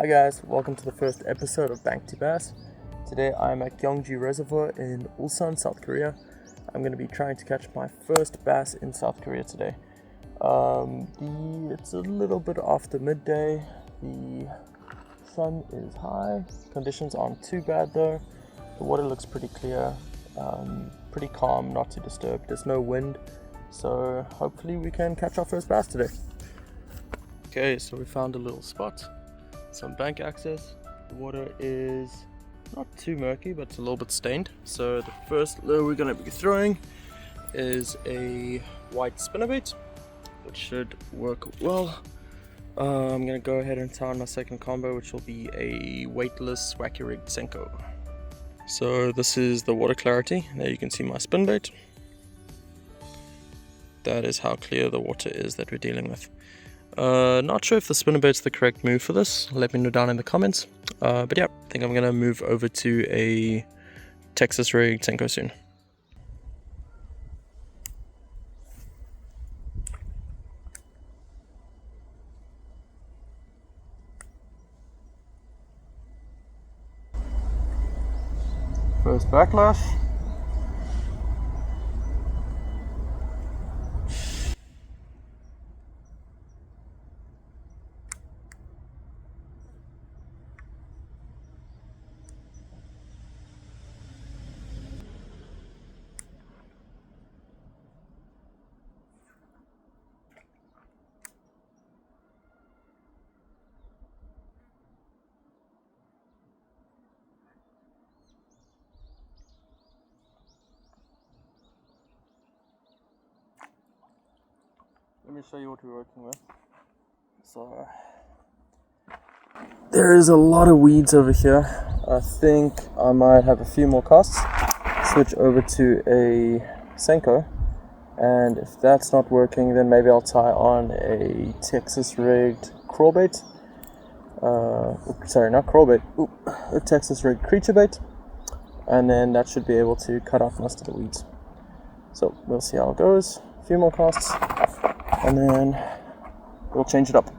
Hi guys, welcome to the first episode of Bank2Bass. Today I'm at Gyeongju Reservoir in Ulsan, South Korea. I'm going to be trying to catch my first bass in South Korea today. It's a little bit after midday. The sun is high. Conditions aren't too bad though. The water looks pretty clear, pretty calm, not too disturbed. There's no wind, so hopefully we can catch our first bass today. Okay, so we found a little spot. Some bank access. The water is not too murky, but it's a little bit stained. So the first lure we're going to be throwing is a white spinnerbait, which should work well. I'm going to go ahead and tie on my second combo, which will be a weightless wacky rigged senko. So this is the water clarity. There you can see my spinbait. That is how clear the water is that we're dealing with. Not sure if the spinnerbait's the correct move for this. Let me know down in the comments. But yeah, I think I'm gonna move over to a Texas rigged senko soon. First backlash. Let me show you what we're working with. So there is a lot of weeds over here. I think I might have a few more casts. Switch over to a senko, and if that's not working, then maybe I'll tie on a Texas rigged crawlbait. Sorry, not crawlbait. A Texas rigged creature bait, and then that should be able to cut off most of the weeds. So we'll see how it goes. A few more casts, and then we'll change it up.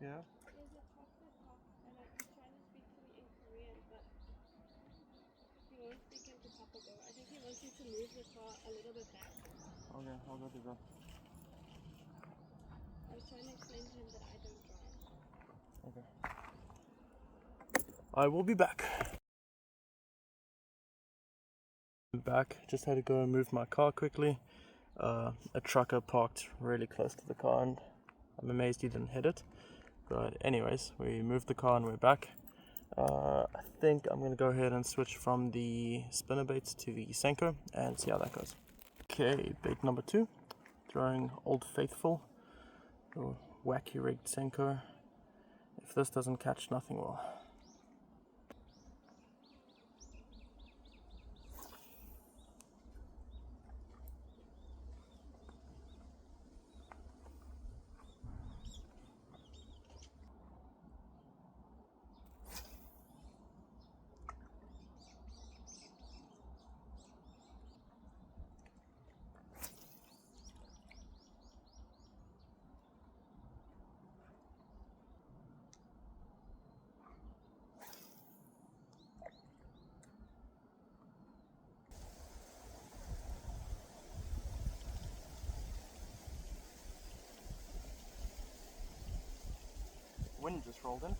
Yeah. There's a chocolate talk, and he's trying to speak to me in Korean, but he won't speak into Papa Go. I think he wants you to move the car a little bit back. Okay, I'll go do that. I was trying to explain to him that I don't drive. Okay. I will be back. Back. Just had to go and move my car quickly. A trucker parked really close to the car, and I'm amazed he didn't hit it. But anyways, we moved the car and we're back. I think I'm gonna go ahead and switch from the spinnerbaits to the senko and see how that goes. Okay, bait number 2. Throwing Old Faithful, or wacky rigged senko. If this doesn't catch, nothing will. Wind just rolled in.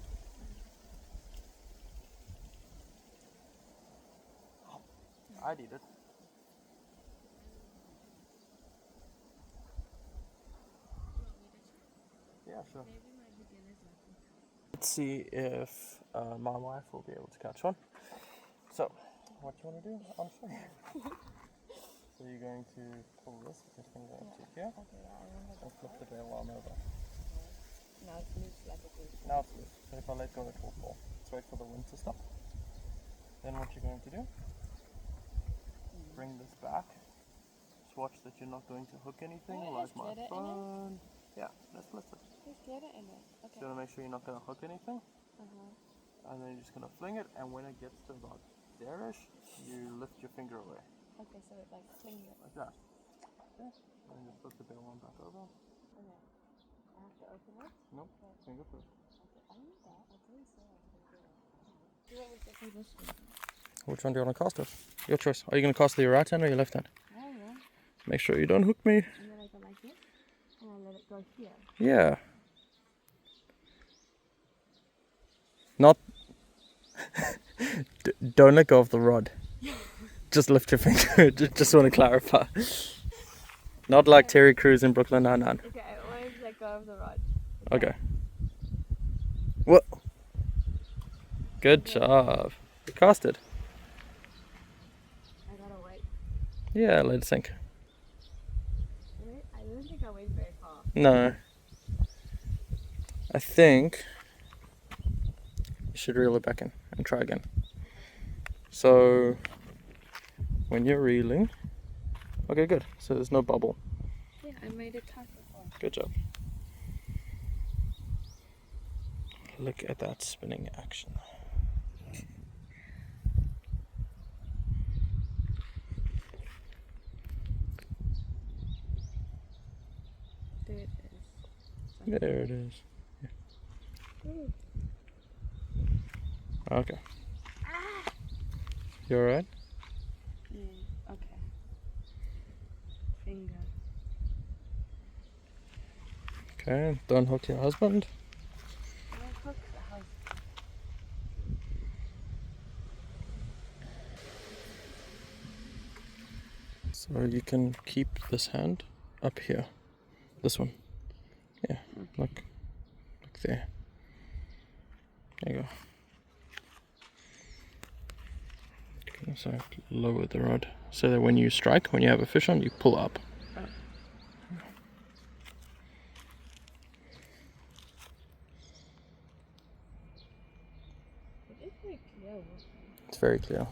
I did it. Yeah, sure. Let's see if my wife will be able to catch one. So, what do you want to do? I'll show you. So you're going to pull this with your finger up to here. Okay, yeah, And flip the bail arm over. now it's loose like it is. Now it's loose. So if I let go, it will fall. Let's wait for the wind to stop. Then what you're going to do bring this back. Just watch that you're not going to hook anything, Oh, it like has my glitter in it? phone. Yeah, let's flip it. There's glitter in it. So Okay. you want to make sure you're not going to hook anything. And then you're just going to fling it, and when it gets to about there-ish, you lift your finger away. Okay, so it like flinging it. Like that. Okay. And then just flip the bail one back over. Okay. I have to open it? Nope, Okay. finger first. Okay. I need that. I didn't say I was going to do it. Do you want me to say this one? Which one do you want to cast with? Your choice. Are you going to cast with your right hand or your left hand? I don't know. Make sure you don't hook me. And then I go like this, and I let it go here. Yeah. Not. Don't let go of the rod. Just lift your finger. just want to clarify. Not like Terry Crews in Brooklyn Nine-Nine. Okay, I always let go of the rod. Okay. What? Good job. You cast it. I gotta wait. Yeah, let it sink. I don't think I went very far. No. I think you should reel it back in and try again. So, when you're reeling, okay, good. So there's no bubble. Yeah, I made it tight before. Good job. Look at that spinning action. There it is. There it is. Ooh. Okay. You alright? Yeah, okay. Finger. Okay, don't hook your husband. Don't hook the house. So you can keep this hand up here. This one. Yeah, look there. There you go. Okay, so lower the rod so that when you strike, when you have a fish on, you pull up. It is very clear. It's very clear.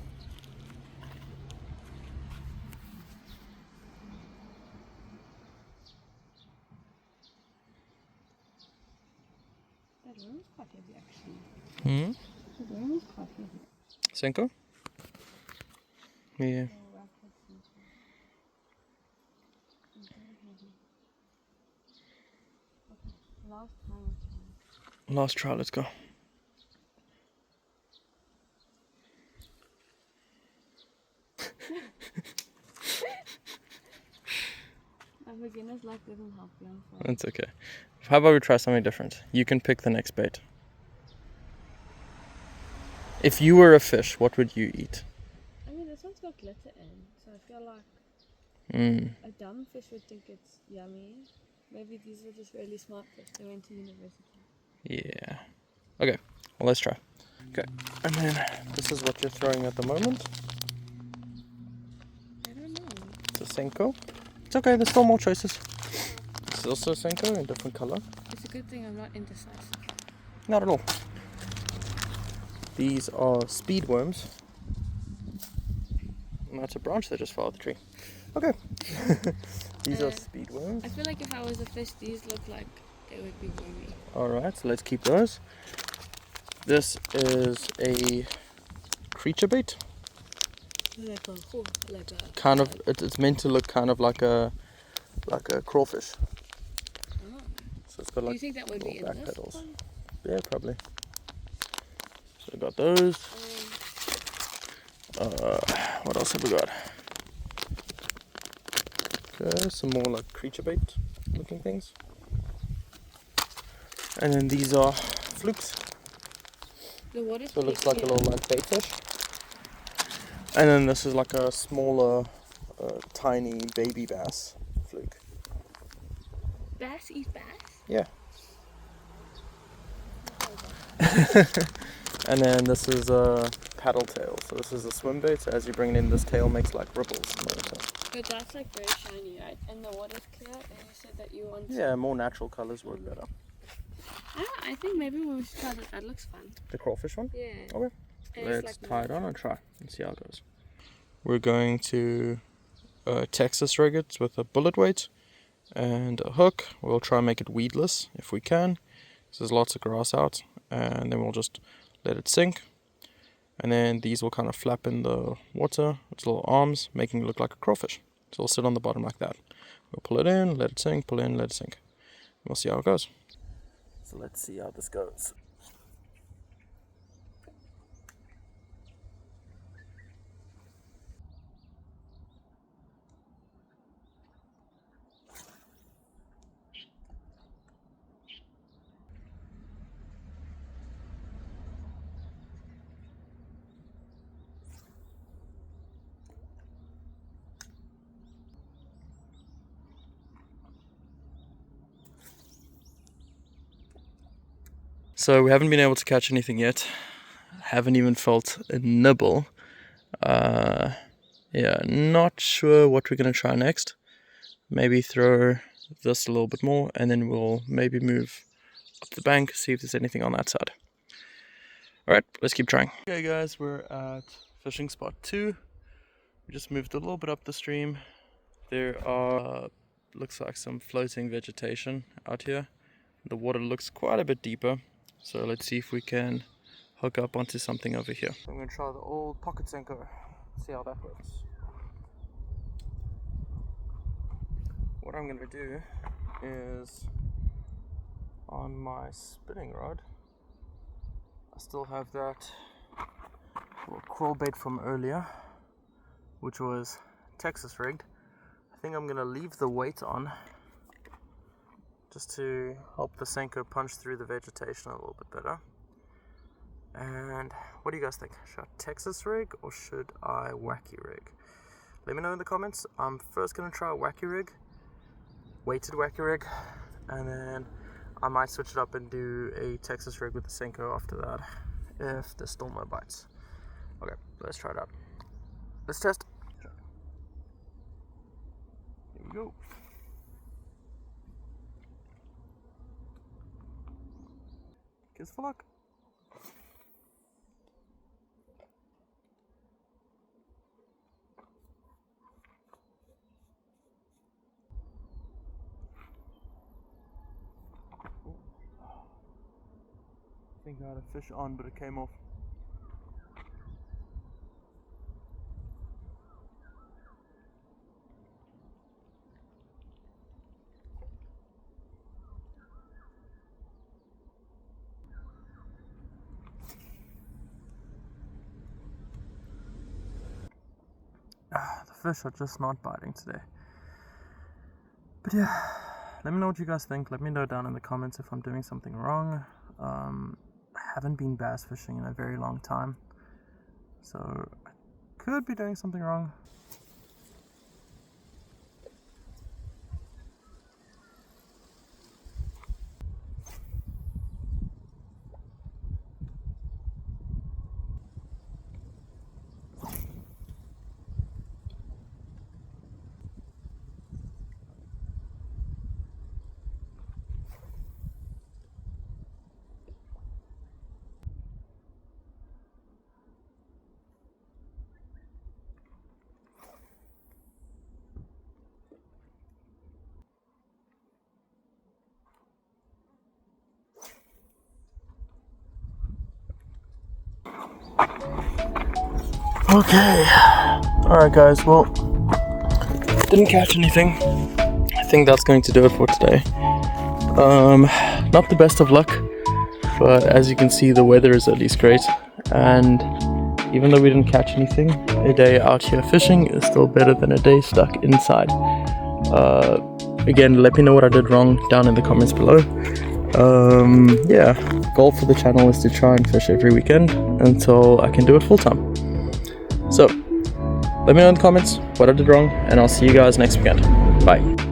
That worm is quite heavy actually. Hmm? The worm is quite heavy. Senko? Yeah. Oh, rough with senko. It's very heavy. Okay, last time. Last try, let's go. My beginner's luck didn't help you, I'm sorry. That's okay. How about we try something different? You can pick the next bait. If you were a fish, what would you eat? I mean, this one's got glitter in, so I feel like a dumb fish would think it's yummy. Maybe these are just really smart fish. They went to university. Yeah. Okay, well, let's try. Okay, and then this is what you're throwing at the moment. I don't know. It's a senko. It's okay, there's still more choices. This is also a senko in a different color. It's a good thing I'm not indecisive. Not at all. These are speed worms. And that's a branch that just fell out the tree. Okay. These are speed worms. I feel like if I was a fish, these look like they would be wormy. Alright, so let's keep those. This is a creature bait. Like a Kind of, it's meant to look kind of like a crawfish. Oh. So it's got Do like you think that would be in back this pedals. one? Yeah, probably. So we got those. What else have we got? Okay, some more like creature bait looking things. And then these are flukes. So it looks like a little like bait fish. And then this is like a smaller, tiny baby bass fluke. Bass eat bass? Yeah. And then this is a paddle tail. So this is a swim bait. So as you bring it in, this tail makes like ripples in the water. But that's like very shiny, right? And the water's clear, and you said that you want... Yeah, more natural colors work better. I think maybe we should try that. That looks fun. The crawfish one? Yeah. Okay. And Let's it's like tie it on and try and see how it goes. we're going to Texas rig it with a bullet weight and a hook. We'll try and make it weedless if we can, because there's lots of grass out, and then we'll just let it sink. And then these will kind of flap in the water, its little arms, making it look like a crawfish. So it'll sit on the bottom like that. We'll pull it in, let it sink, pull in, let it sink. And we'll see how it goes. So let's see how this goes. So we haven't been able to catch anything yet. Haven't even felt a nibble. Yeah, not sure what we're gonna try next. Maybe throw this a little bit more, and then we'll maybe move up the bank, see if there's anything on that side. Alright, let's keep trying. Okay guys, we're at fishing spot 2. We just moved a little bit up the stream. There are, looks like some floating vegetation out here. The water looks quite a bit deeper. So let's see if we can hook up onto something over here. I'm going to try the old pocket senko, see how that works. What I'm going to do is, on my spinning rod, I still have that little crawl bait from earlier, which was Texas rigged. I think I'm going to leave the weight on, just to help the senko punch through the vegetation a little bit better. And what do you guys think? Should I Texas rig or should I wacky rig? Let me know in the comments. I'm first going to try a wacky rig, weighted wacky rig, and then I might switch it up and do a Texas rig with the senko after that, if there's still no bites. Okay, let's try it out. Let's test. Here we go. Kiss for luck. I think I had a fish on, but it came off. The fish are just not biting today. But yeah, let me know what you guys think. Let me know down in the comments if I'm doing something wrong. I haven't been bass fishing in a very long time, so I could be doing something wrong. Okay, alright guys, well, didn't catch anything. I think that's going to do it for today. Not the best of luck, but as you can see, the weather is at least great, and even though we didn't catch anything, a day out here fishing is still better than a day stuck inside. Again, let me know what I did wrong down in the comments below. Yeah, goal for the channel is to try and fish every weekend until I can do it full time. So, let me know in the comments what I did wrong, and I'll see you guys next weekend. Bye.